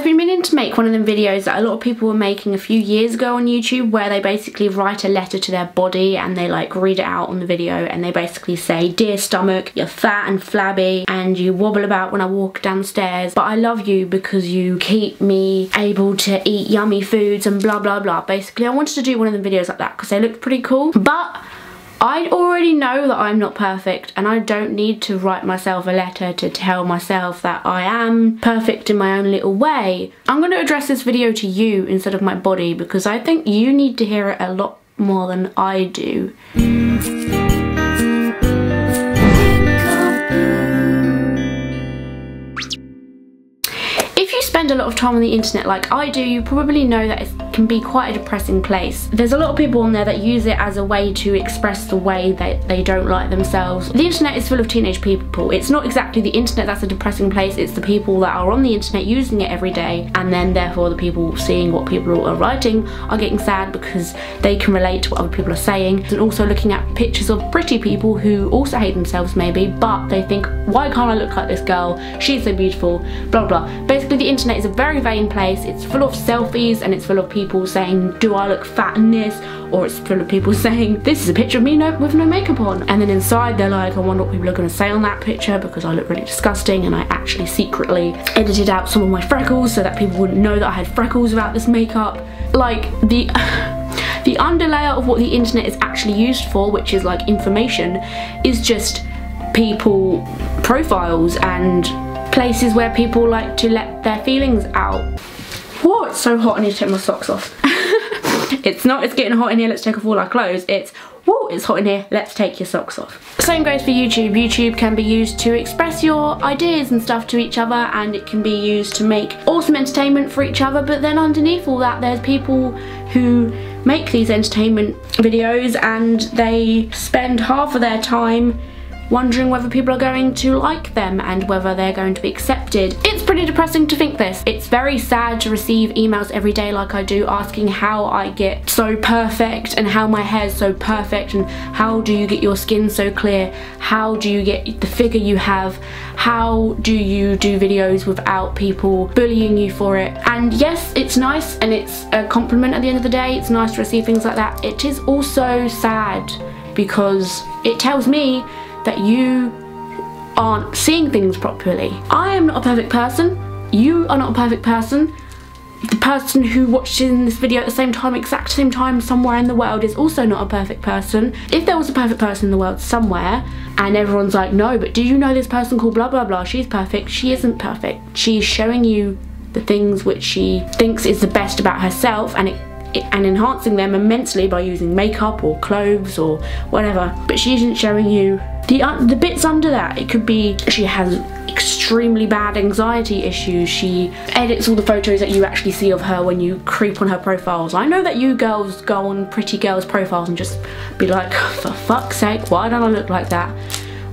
been meaning to make one of them videos that a lot of people were making a few years ago on YouTube, where they basically write a letter to their body and they like read it out on the video, and they basically say, "Dear stomach, you're fat and flabby and you wobble about when I walk downstairs, but I love you because you keep me able to eat yummy foods and blah blah blah." Basically I wanted to do one of them videos like that because they looked pretty cool, but I already know that I'm not perfect, and I don't need to write myself a letter to tell myself that I am perfect in my own little way. I'm going to address this video to you instead of my body, because I think you need to hear it a lot more than I do. If you spend a lot of time on the internet like I do, you probably know that it can be quite a depressing place. There's a lot of people on there that use it as a way to express the way that they don't like themselves. The internet is full of teenage people. It's not exactly the internet that's a depressing place, it's the people that are on the internet using it every day, and then therefore the people seeing what people are writing are getting sad because they can relate to what other people are saying, and also looking at pictures of pretty people who also hate themselves maybe, but they think, why can't I look like this girl? She's so beautiful, blah blah. Basically the internet is a very vain place. It's full of selfies and it's full of people saying, do I look fat in this? Or it's full of people saying, this is a picture of me with no makeup on. And then inside they're like, I wonder what people are going to say on that picture because I look really disgusting, and I actually secretly edited out some of my freckles so that people wouldn't know that I had freckles without this makeup. Like the underlayer of what the internet is actually used for, which is like information, is just people profiles and places where people like to let their feelings out. Whoa, it's so hot, I need to take my socks off. It's not, it's getting hot in here, let's take off all our clothes. It's, whoa, it's hot in here, let's take your socks off. Same goes for YouTube. YouTube can be used to express your ideas and stuff to each other, and it can be used to make awesome entertainment for each other, but then underneath all that there's people who make these entertainment videos and they spend half of their time wondering whether people are going to like them and whether they're going to be accepted. It's pretty depressing to think this. It's very sad to receive emails every day like I do asking how I get so perfect and how my hair's so perfect and how do you get your skin so clear, how do you get the figure you have, how do you do videos without people bullying you for it. And yes, it's nice and it's a compliment at the end of the day. It's nice to receive things like that. It is also sad because it tells me that you aren't seeing things properly. I am not a perfect person. You are not a perfect person. The person who watched in this video at the same time, exact same time somewhere in the world, is also not a perfect person. If there was a perfect person in the world somewhere and everyone's like, no, but do you know this person called blah blah blah, she's perfect, she isn't perfect. She's showing you the things which she thinks is the best about herself and enhancing them immensely by using makeup or clothes or whatever, but she isn't showing you the bits under that. It could be she has extremely bad anxiety issues, she edits all the photos that you actually see of her when you creep on her profiles. I know that you girls go on pretty girls' profiles and just be like, for fuck's sake, why don't I look like that?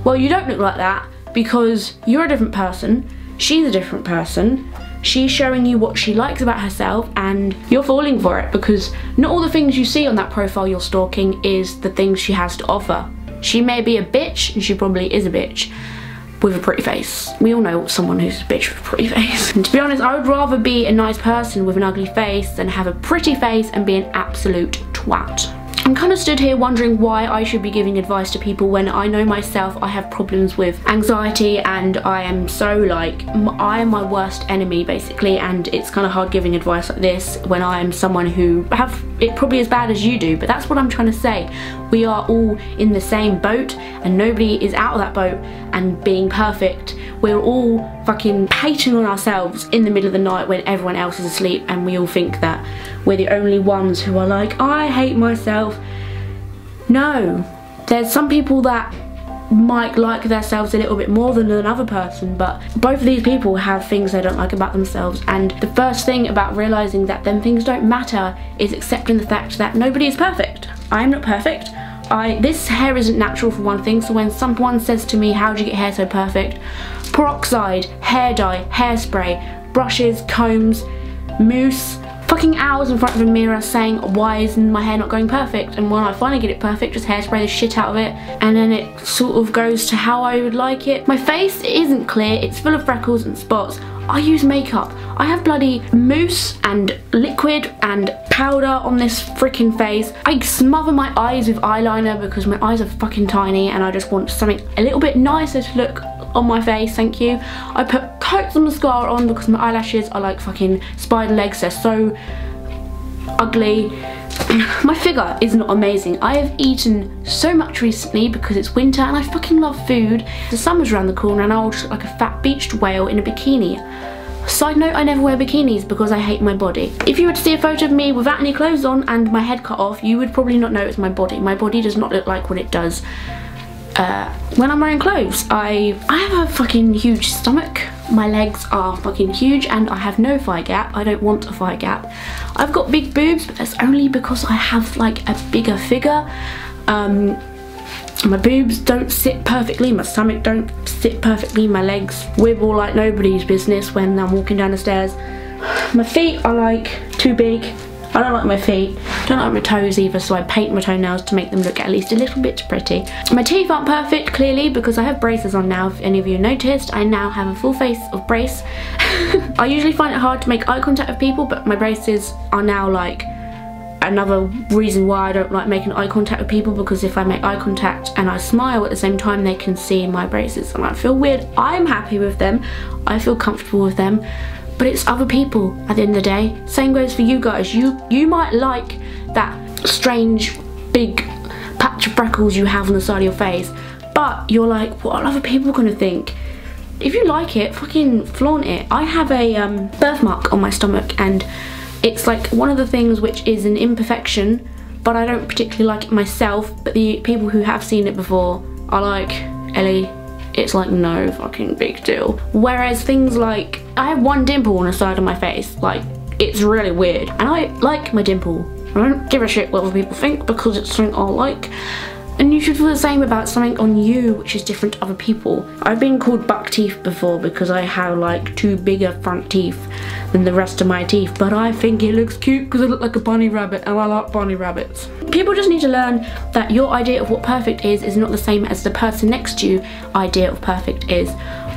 Well, you don't look like that because you're a different person, she's a different person. She's showing you what she likes about herself and you're falling for it because not all the things you see on that profile you're stalking is the things she has to offer. She may be a bitch, and she probably is a bitch, with a pretty face. We all know someone who's a bitch with a pretty face. And to be honest, I would rather be a nice person with an ugly face than have a pretty face and be an absolute twat. I'm kind of stood here wondering why I should be giving advice to people when I know myself I have problems with anxiety and I am so like, I am my worst enemy basically, and it's kind of hard giving advice like this when I am someone who have it probably as bad as you do, but that's what I'm trying to say. We are all in the same boat and nobody is out of that boat and being perfect. We're all fucking hating on ourselves in the middle of the night when everyone else is asleep and we all think that we're the only ones who are like, I hate myself. No, there's some people that might like themselves a little bit more than another person, but both of these people have things they don't like about themselves, and the first thing about realising that them things don't matter is accepting the fact that nobody is perfect. I am not perfect. This hair isn't natural for one thing, so when someone says to me, how do you get hair so perfect? Peroxide, hair dye, hairspray, brushes, combs, mousse, fucking hours in front of a mirror saying, why isn't my hair not going perfect? And when I finally get it perfect, just hairspray the shit out of it, and then it sort of goes to how I would like it. My face isn't clear, it's full of freckles and spots. I use makeup. I have bloody mousse and liquid and powder on this freaking face. I smother my eyes with eyeliner because my eyes are fucking tiny and I just want something a little bit nicer to look on my face, thank you. I put coats of mascara on because my eyelashes are like fucking spider legs. They're so ugly. My figure is not amazing. I have eaten so much recently because it's winter and I fucking love food. The summer's around the corner and I'll just look like a fat beached whale in a bikini. Side note, I never wear bikinis because I hate my body. If you were to see a photo of me without any clothes on and my head cut off, you would probably not notice my body. My body does not look like what it does when I'm wearing clothes. I have a fucking huge stomach. My legs are fucking huge and I have no thigh gap. I don't want a thigh gap. I've got big boobs, but that's only because I have like a bigger figure. My boobs don't sit perfectly, my stomach don't sit perfectly, my legs wibble like nobody's business when I'm walking down the stairs. My feet are like too big. I don't like my feet. I don't like my toes either, so I paint my toenails to make them look at least a little bit pretty. My teeth aren't perfect, clearly, because I have braces on now. If any of you noticed, I now have a full face of brace. I usually find it hard to make eye contact with people, but my braces are now like another reason why I don't like making eye contact with people, because if I make eye contact and I smile at the same time, they can see my braces and I feel weird. I'm happy with them. I feel comfortable with them. But it's other people at the end of the day. Same goes for you guys. You might like that strange big patch of freckles you have on the side of your face, but you're like, what are other people gonna think? If you like it, fucking flaunt it. I have a birthmark on my stomach and it's like one of the things which is an imperfection, but I don't particularly like it myself, but the people who have seen it before are like, Ellie, it's like no fucking big deal. Whereas things like, I have one dimple on the side of my face, like it's really weird. And I like my dimple. I don't give a shit what other people think because it's something I like. And you should feel the same about something on you which is different to other people. I've been called buck teeth before because I have like 2 bigger front teeth than the rest of my teeth, but I think it looks cute because I look like a bunny rabbit and I like bunny rabbits. People just need to learn that your idea of what perfect is not the same as the person next to you idea of perfect is.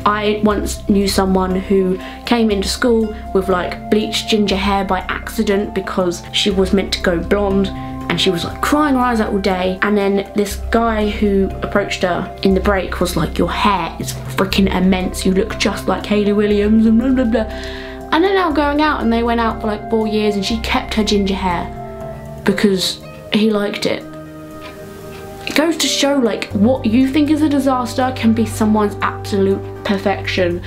I once knew someone who came into school with like bleached ginger hair by accident because she was meant to go blonde, and she was like crying her eyes out all day, and then this guy who approached her in the break was like, your hair is freaking immense, you look just like Hayley Williams and blah blah blah. And they're now going out and they went out for like 4 years and she kept her ginger hair because he liked it. It goes to show like what you think is a disaster can be someone's absolute perfection.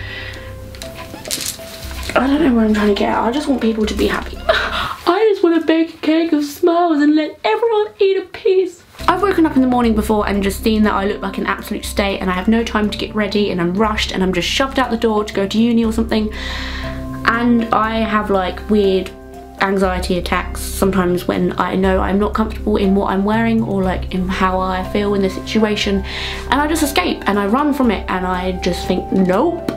I don't know where I'm trying to get at. I just want people to be happy. I just want to bake a cake of smiles and let everyone eat a piece. I've woken up in the morning before and just seen that I look like an absolute state and I have no time to get ready and I'm rushed and I'm just shoved out the door to go to uni or something. And I have like weird anxiety attacks sometimes when I know I'm not comfortable in what I'm wearing or like in how I feel in the situation, and I just escape and I run from it and I just think nope.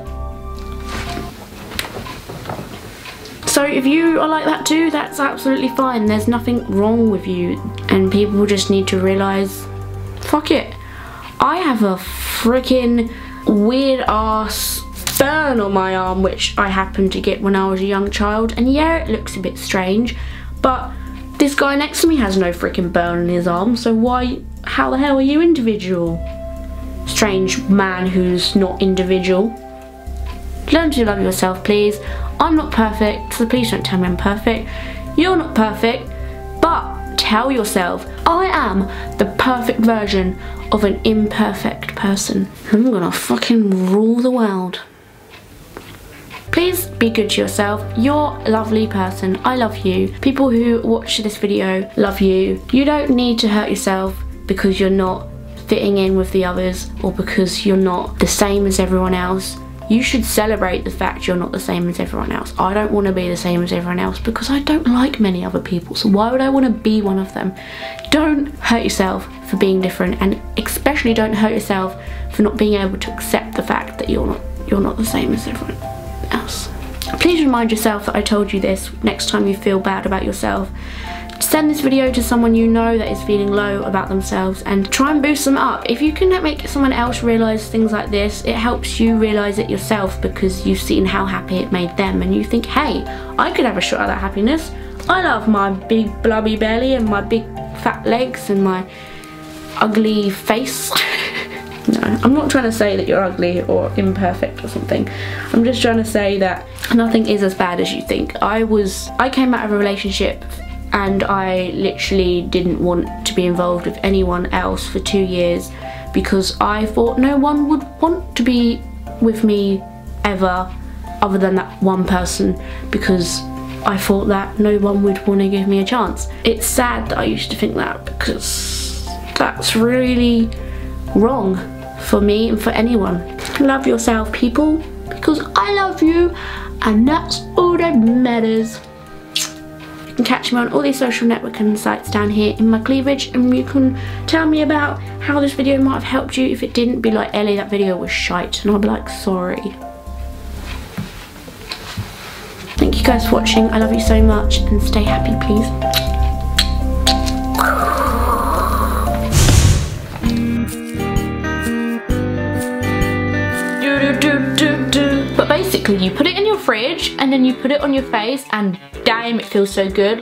So if you are like that too, that's absolutely fine. There's nothing wrong with you and people just need to realise, fuck it. I have a freaking weird ass burn on my arm which I happened to get when I was a young child, and yeah, it looks a bit strange, but this guy next to me has no freaking burn on his arm, so why, how the hell are you individual? Strange man who's not individual. Learn to love yourself, please. I'm not perfect, so please don't tell me I'm perfect. You're not perfect, but tell yourself, I am the perfect version of an imperfect person. I'm gonna fucking rule the world. Please be good to yourself. You're a lovely person. I love you. People who watch this video love you. You don't need to hurt yourself because you're not fitting in with the others or because you're not the same as everyone else. You should celebrate the fact you're not the same as everyone else. I don't want to be the same as everyone else because I don't like many other people, so why would I want to be one of them? Don't hurt yourself for being different, and especially don't hurt yourself for not being able to accept the fact that you're not the same as everyone else. Please remind yourself that I told you this next time you feel bad about yourself. Just Send this video to someone you know that is feeling low about themselves and try and boost them up. If you can make someone else realise things like this, it helps you realise it yourself because you've seen how happy it made them and you think, hey, I could have a shot at that happiness. I love my big blubby belly and my big fat legs and my ugly face. No, I'm not trying to say that you're ugly or imperfect or something. I'm just trying to say that nothing is as bad as you think. I came out of a relationship and I literally didn't want to be involved with anyone else for 2 years because I thought no one would want to be with me ever other than that one person, because I thought that no one would want to give me a chance. It's sad that I used to think that, because that's really wrong for me and for anyone. Love yourself, people, because I love you and that's all that matters. You can catch me on all these social networking sites down here in my cleavage, and you can tell me about how this video might have helped you. If it didn't, be like, Ellie, that video was shite, and I'll be like, sorry. Thank you guys for watching. I love you so much, and stay happy, please. But basically, you put it in your fridge and then you put it on your face, and damn, it feels so good.